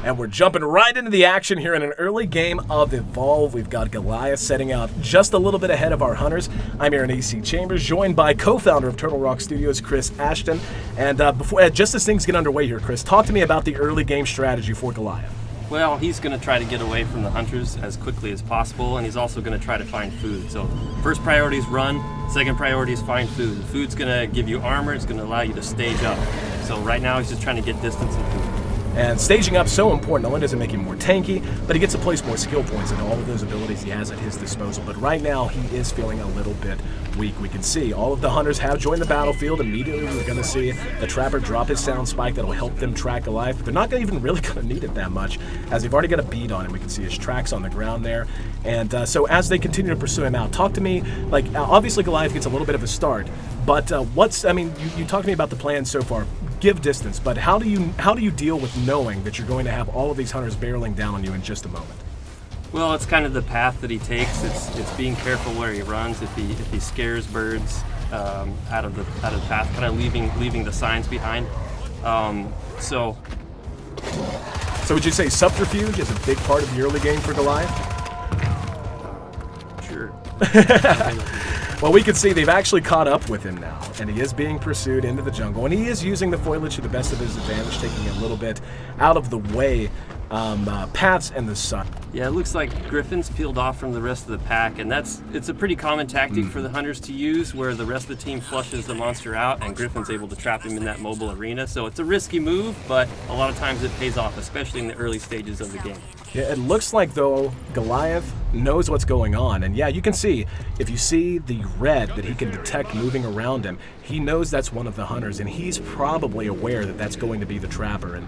And we're jumping right into the action here in an early game of Evolve. We've got Goliath setting out just a little bit ahead of our hunters. I'm Aaron AC Chambers, joined by co-founder of Turtle Rock Studios, Chris Ashton. And just as things get underway here, Chris, talk to me about the early game strategy for Goliath. Well, he's going to try to get away from the hunters as quickly as possible, and he's also going to try to find food. So first priority is run, second priority is find food. The food's going to give you armor, it's going to allow you to stage up. So right now he's just trying to get distance and food. And staging up so important. Not only does it make him more tanky, but he gets to place more skill points into all of those abilities he has at his disposal. But right now, he is feeling a little bit weak. We can see all of the hunters have joined the battlefield. Immediately, we're going to see the Trapper drop his sound spike that'll help them track Goliath. But they're not even really going to need it that much, as they've already got a bead on him. We can see his tracks on the ground there. And so as they continue to pursue him out, talk to me, like, obviously Goliath gets a little bit of a start. But you talked to me about the plan so far. Give distance, but how do you deal with knowing that you're going to have all of these hunters barreling down on you in just a moment? Well, it's kind of the path that he takes. It's being careful where he runs. If he scares birds out of the path, kind of leaving the signs behind. So would you say subterfuge is a big part of the early game for Goliath? Sure. Well, we can see they've actually caught up with him now, and he is being pursued into the jungle, and he is using the foliage to the best of his advantage, taking a little bit out of the way paths and the sun. Yeah, it looks like Griffin's peeled off from the rest of the pack, and it's a pretty common tactic for the hunters to use, where the rest of the team flushes the monster out, and Griffin's able to trap him in that mobile arena. So it's a risky move, but a lot of times it pays off, especially in the early stages of the game. Yeah, it looks like, though, Goliath knows what's going on. And yeah, you can see, if you see the red that he can detect moving around him, he knows that's one of the hunters, and he's probably aware that that's going to be the Trapper. And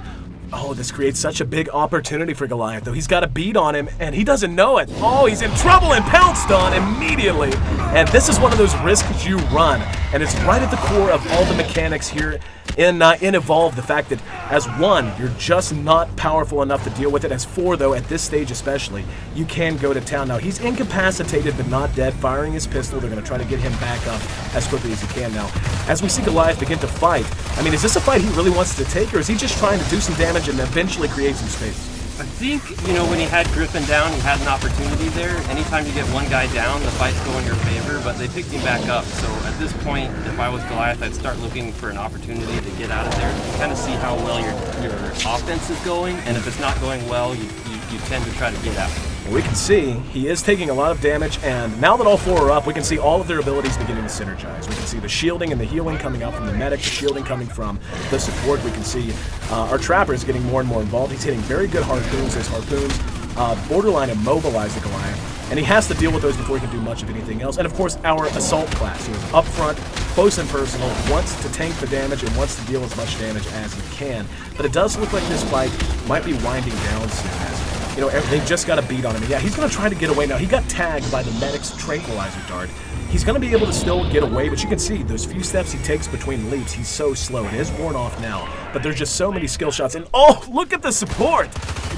oh, this creates such a big opportunity for Goliath, though. He's got a bead on him, and he doesn't know it. Oh, he's in trouble and pounced on immediately. And this is one of those risks you run, and it's right at the core of all the mechanics here in Evolve. The fact that as one, you're just not powerful enough to deal with it. As four, though, at this stage especially, you can go to town. Now, he's incapacitated but not dead, firing his pistol. They're going to try to get him back up as quickly as he can now. As we see Goliath begin to fight, I mean, is this a fight he really wants to take, or is he just trying to do some damage and eventually create some space? I think, when he had Griffin down, he had an opportunity there. Anytime you get one guy down, the fights go in your favor, but they picked him back up. So at this point, if I was Goliath, I'd start looking for an opportunity to get out of there and kind of see how well your offense is going, and if it's not going well, you tend to try to get out. We can see he is taking a lot of damage, and now that all four are up, we can see all of their abilities beginning to synergize. We can see the shielding and the healing coming out from the medic, the shielding coming from the support. We can see our Trapper is getting more and more involved. He's hitting very good harpoons. His harpoons borderline immobilize the Goliath, and he has to deal with those before he can do much of anything else. And of course, our assault class, who is up front, close and personal, wants to tank the damage and wants to deal as much damage as he can. But it does look like this fight might be winding down soon, as they've just got a beat on him. And yeah, he's going to try to get away now. He got tagged by the medic's tranquilizer dart. He's going to be able to still get away, but you can see those few steps he takes between leaps, he's so slow. It is worn off now, but there's just so many skill shots. And oh, look at the support!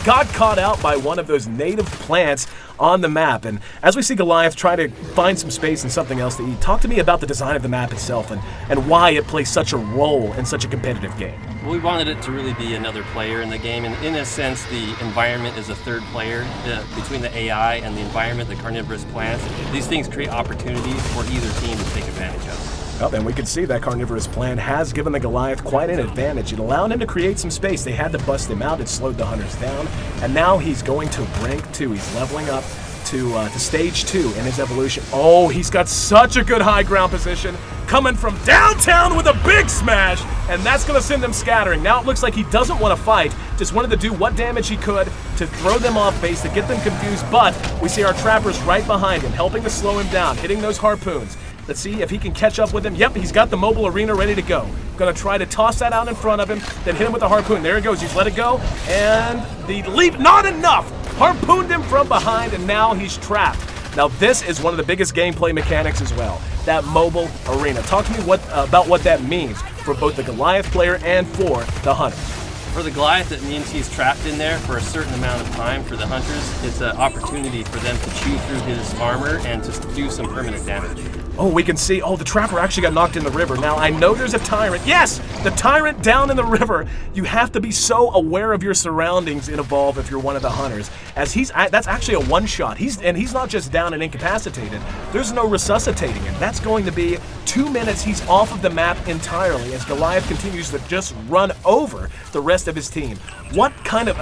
Got caught out by one of those native plants on the map. And as we see Goliath try to find some space and something else to eat, talk to me about the design of the map itself and why it plays such a role in such a competitive game. Well, we wanted it to really be another player in the game, and in a sense, the environment is a third player between the AI and the environment, the carnivorous plants. These things create opportunities for either team to take advantage of. Well, and we can see that carnivorous plan has given the Goliath quite an advantage. It allowed him to create some space. They had to bust him out. It slowed the hunters down. And now he's going to rank 2. He's leveling up to stage 2 in his evolution. Oh, he's got such a good high ground position. Coming from downtown with a big smash. And that's going to send them scattering. Now it looks like he doesn't want to fight. Just wanted to do what damage he could to throw them off base, to get them confused. But we see our Trappers right behind him, helping to slow him down, hitting those harpoons. Let's see if he can catch up with him. Yep, he's got the mobile arena ready to go. Gonna try to toss that out in front of him, then hit him with the harpoon. There he goes, he's let it go, and the leap, not enough! Harpooned him from behind, and now he's trapped. Now this is one of the biggest gameplay mechanics as well, that mobile arena. Talk to me about what that means for both the Goliath player and for the hunters. For the Goliath, it means he's trapped in there for a certain amount of time. For the hunters, it's an opportunity for them to chew through his armor and to do some permanent damage. Oh, we can see, the Trapper actually got knocked in the river. Now, I know there's a Tyrant. Yes, the Tyrant down in the river. You have to be so aware of your surroundings in Evolve if you're one of the hunters. As that's actually a one-shot. He's not just down and incapacitated. There's no resuscitating him. That's going to be 2 minutes. He's off of the map entirely as Goliath continues to just run over the rest of his team. What kind of,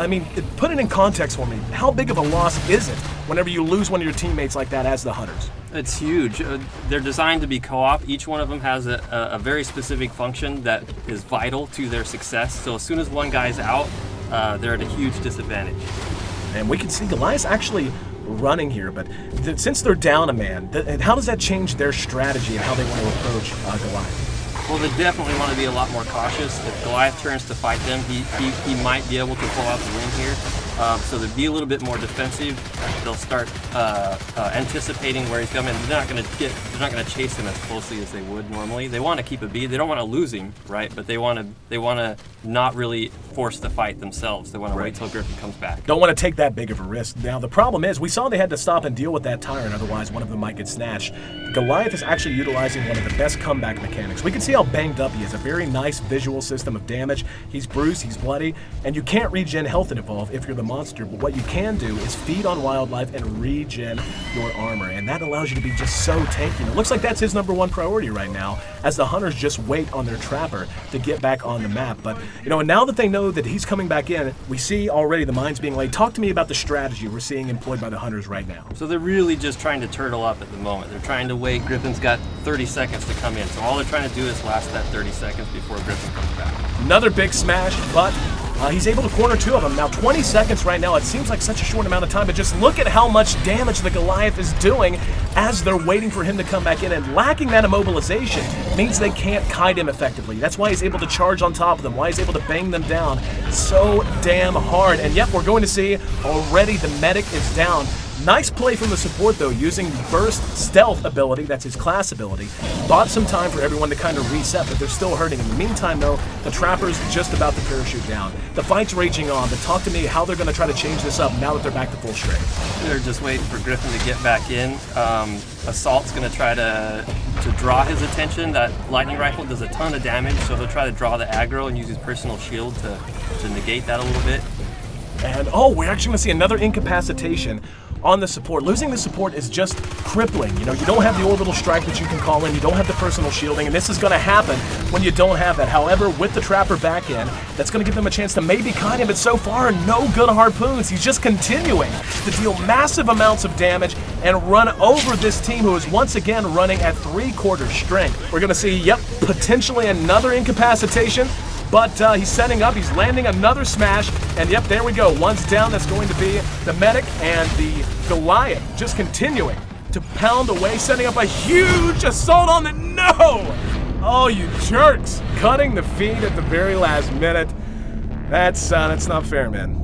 put it in context for me. How big of a loss is it whenever you lose one of your teammates like that as the hunters? It's huge. They're designed to be co-op. Each one of them has a very specific function that is vital to their success. So as soon as one guy's out, they're at a huge disadvantage. And we can see Goliath's actually running here, but since they're down a man, how does that change their strategy and how they want to approach Goliath? Well, they definitely want to be a lot more cautious. If Goliath turns to fight them, he might be able to pull out the win here. So they'll be a little bit more defensive. They'll start anticipating where he's coming. They're not going to chase him as closely as they would normally. They want to keep a beat. They don't want to lose him, right? But they want to not really force the fight themselves. They want to wait till Griffin comes back. Don't want to take that big of a risk. Now the problem is, we saw they had to stop and deal with that Tyrant, otherwise one of them might get snatched. Goliath is actually utilizing one of the best comeback mechanics. We can see how banged up he is. A very nice visual system of damage. He's bruised, he's bloody, and you can't regen health in Evolve if you're the monster, but what you can do is feed on wildlife and regen your armor, and that allows you to be just so tanky. And it looks like that's his #1 priority right now, as the hunters just wait on their Trapper to get back on the map. But, and now that they know that he's coming back in, we see already the mines being laid. Talk to me about the strategy we're seeing employed by the hunters right now. So they're really just trying to turtle up at the moment. They're trying to wait. Griffin's got 30 seconds to come in, so all they're trying to do is last that 30 seconds before Griffin comes back. Another big smash, but he's able to corner 2 of them. Now 20 seconds right now, it seems like such a short amount of time, but just look at how much damage the Goliath is doing as they're waiting for him to come back in, and lacking that immobilization means they can't kite him effectively. That's why he's able to charge on top of them, why he's able to bang them down so damn hard. And yep, we're going to see already the medic is down. Nice play from the support though, using the burst stealth ability, that's his class ability. Bought some time for everyone to kind of reset, but they're still hurting. In the meantime though, the Trapper's just about to parachute down. The fight's raging on, but talk to me how they're going to try to change this up now that they're back to full strength. They're just waiting for Griffin to get back in. Assault's going to try to draw his attention. That lightning rifle does a ton of damage, so he'll try to draw the aggro and use his personal shield to negate that a little bit. And we're actually going to see another incapacitation on the support. Losing the support is just crippling. You don't have the orbital strike that you can call in, you don't have the personal shielding, and this is going to happen when you don't have that. However, with the Trapper back in, that's going to give them a chance to maybe kite him, but so far, no good harpoons. He's just continuing to deal massive amounts of damage and run over this team who is once again running at 3/4 strength. We're going to see, potentially another incapacitation. But he's setting up, he's landing another smash, and yep, there we go. One's down, that's going to be the medic, and the Goliath just continuing to pound away, setting up a huge assault on the, no! Oh, you jerks! Cutting the feed at the very last minute. That's not fair, man.